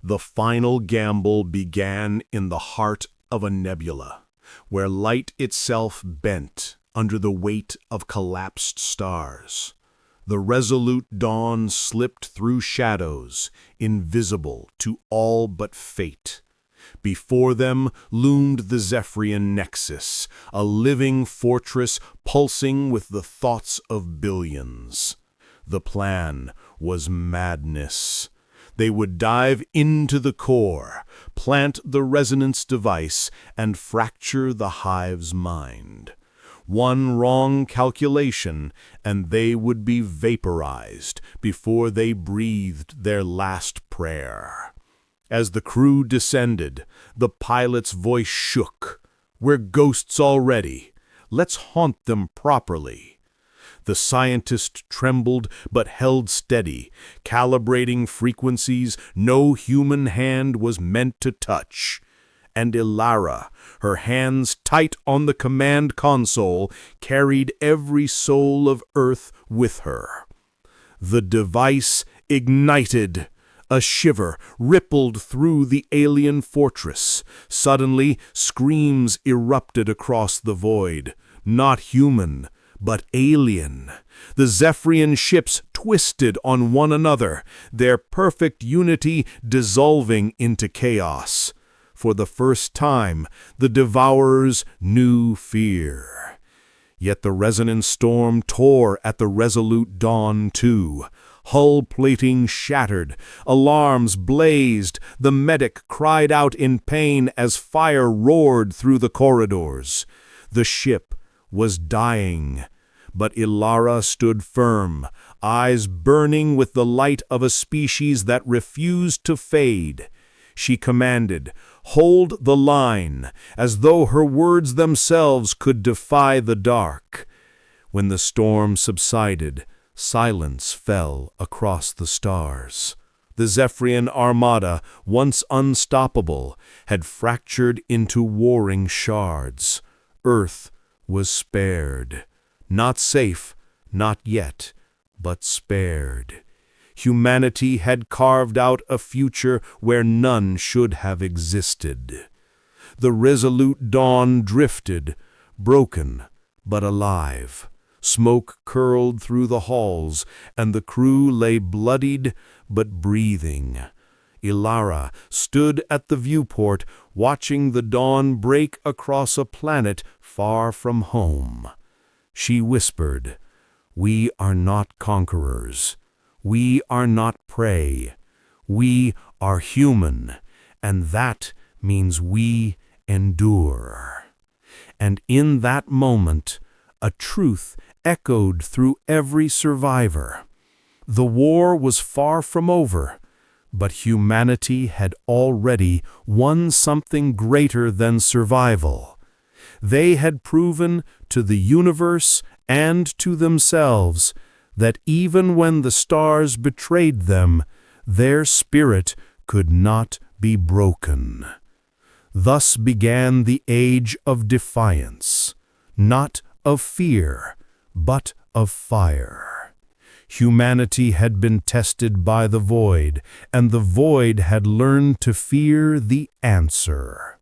The final gamble began in the heart of a nebula, where light itself bent under the weight of collapsed stars. The Resolute Dawn slipped through shadows, invisible to all but fate. Before them loomed the Zephyrian nexus, a living fortress pulsing with the thoughts of billions. The plan was madness. They would dive into the core, plant the resonance device, and fracture the hive's mind. One wrong calculation, and they would be vaporized before they breathed their last prayer. As the crew descended, the pilot's voice shook. "We're ghosts already. Let's haunt them properly." The scientist trembled but held steady, calibrating frequencies no human hand was meant to touch. And Elara, her hands tight on the command console, carried every soul of Earth with her. The device ignited. A shiver rippled through the alien fortress. Suddenly, screams erupted across the void. Not human, but alien. The Zephyrian ships twisted on one another, their perfect unity dissolving into chaos. For the first time, the Devourers knew fear. Yet the resonance storm tore at the Resolute Dawn too. Hull plating shattered, alarms blazed, the medic cried out in pain as fire roared through the corridors. The ship was dying, but Elara stood firm, eyes burning with the light of a species that refused to fade. She commanded, "Hold the line," as though her words themselves could defy the dark. When the storm subsided, silence fell across the stars. The Zephyrian armada, once unstoppable, had fractured into warring shards. Earth was spared. Not safe, not yet, but spared. Humanity had carved out a future where none should have existed. The Resolute Dawn drifted, broken but alive. Smoke curled through the halls, and the crew lay bloodied but breathing. Elara stood at the viewport, watching the dawn break across a planet far from home. She whispered, "We are not conquerors. We are not prey. We are human, and that means we endure." And in that moment, a truth echoed through every survivor. The war was far from over, but humanity had already won something greater than survival. They had proven to the universe and to themselves that even when the stars betrayed them, their spirit could not be broken. Thus began the age of defiance, not of fear, but of fire. Humanity had been tested by the void, and the void had learned to fear the answer.